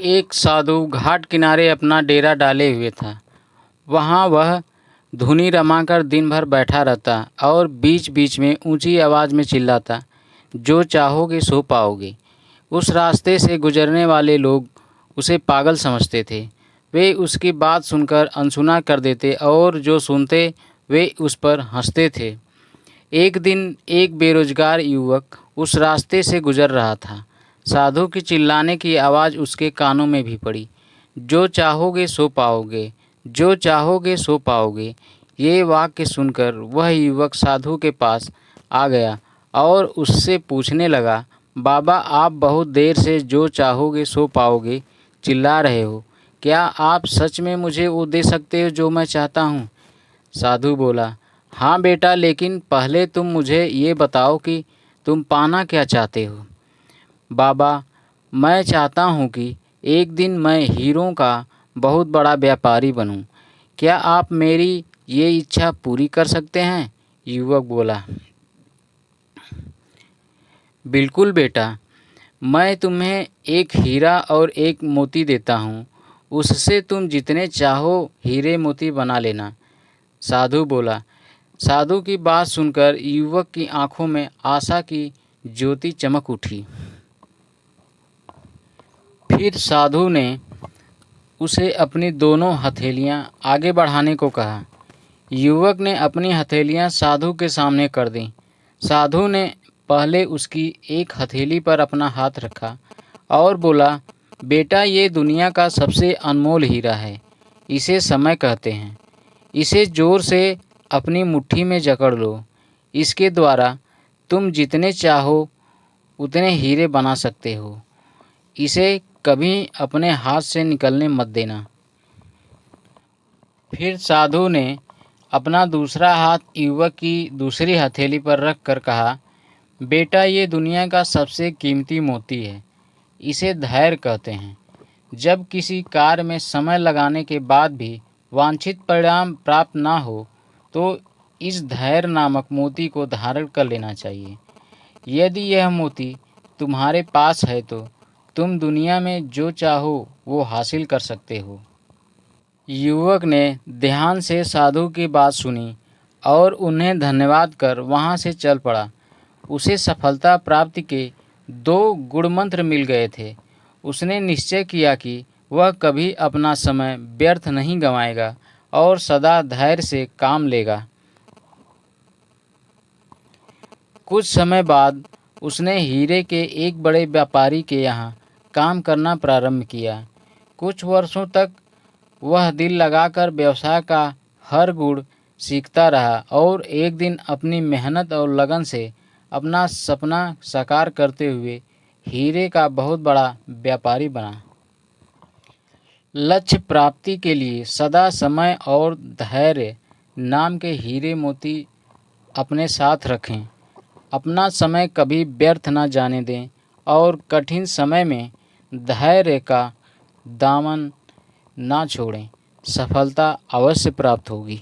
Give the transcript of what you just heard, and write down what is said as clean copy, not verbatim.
एक साधु घाट किनारे अपना डेरा डाले हुए था। वहाँ वह धुनी रमाकर दिन भर बैठा रहता और बीच बीच में ऊंची आवाज़ में चिल्लाता, जो चाहोगे सो पाओगे। उस रास्ते से गुजरने वाले लोग उसे पागल समझते थे। वे उसकी बात सुनकर अनसुना कर देते और जो सुनते वे उस पर हंसते थे। एक दिन एक बेरोजगार युवक उस रास्ते से गुजर रहा था। साधु की चिल्लाने की आवाज़ उसके कानों में भी पड़ी, जो चाहोगे सो पाओगे, जो चाहोगे सो पाओगे। ये वाक्य सुनकर वह युवक साधु के पास आ गया और उससे पूछने लगा, बाबा, आप बहुत देर से जो चाहोगे सो पाओगे चिल्ला रहे हो। क्या आप सच में मुझे वो दे सकते हो जो मैं चाहता हूँ? साधु बोला, हाँ बेटा, लेकिन पहले तुम मुझे ये बताओ कि तुम पाना क्या चाहते हो। बाबा, मैं चाहता हूँ कि एक दिन मैं हीरों का बहुत बड़ा व्यापारी बनूँ। क्या आप मेरी ये इच्छा पूरी कर सकते हैं? युवक बोला, बिल्कुल बेटा, मैं तुम्हें एक हीरा और एक मोती देता हूँ। उससे तुम जितने चाहो हीरे मोती बना लेना। साधु बोला। साधु की बात सुनकर युवक की आंखों में आशा की ज्योति चमक उठी। फिर साधु ने उसे अपनी दोनों हथेलियां आगे बढ़ाने को कहा। युवक ने अपनी हथेलियां साधु के सामने कर दी। साधु ने पहले उसकी एक हथेली पर अपना हाथ रखा और बोला, बेटा, ये दुनिया का सबसे अनमोल हीरा है। इसे समय कहते हैं। इसे जोर से अपनी मुट्ठी में जकड़ लो। इसके द्वारा तुम जितने चाहो उतने हीरे बना सकते हो। इसे कभी अपने हाथ से निकलने मत देना। फिर साधु ने अपना दूसरा हाथ युवक की दूसरी हथेली पर रख कर कहा, बेटा, ये दुनिया का सबसे कीमती मोती है। इसे धैर्य कहते हैं। जब किसी कार्य में समय लगाने के बाद भी वांछित परिणाम प्राप्त ना हो तो इस धैर्य नामक मोती को धारण कर लेना चाहिए। यदि यह मोती तुम्हारे पास है तो तुम दुनिया में जो चाहो वो हासिल कर सकते हो। युवक ने ध्यान से साधु की बात सुनी और उन्हें धन्यवाद कर वहाँ से चल पड़ा। उसे सफलता प्राप्ति के 2 गुड़ मंत्र मिल गए थे। उसने निश्चय किया कि वह कभी अपना समय व्यर्थ नहीं गंवाएगा और सदा धैर्य से काम लेगा। कुछ समय बाद उसने हीरे के एक बड़े व्यापारी के यहाँ काम करना प्रारंभ किया। कुछ वर्षों तक वह दिल लगाकर व्यवसाय का हर गुण सीखता रहा और एक दिन अपनी मेहनत और लगन से अपना सपना साकार करते हुए हीरे का बहुत बड़ा व्यापारी बना। लक्ष्य प्राप्ति के लिए सदा समय और धैर्य नाम के हीरे मोती अपने साथ रखें। अपना समय कभी व्यर्थ न जाने दें और कठिन समय में धैर्य का दामन ना छोड़ें। सफलता अवश्य प्राप्त होगी।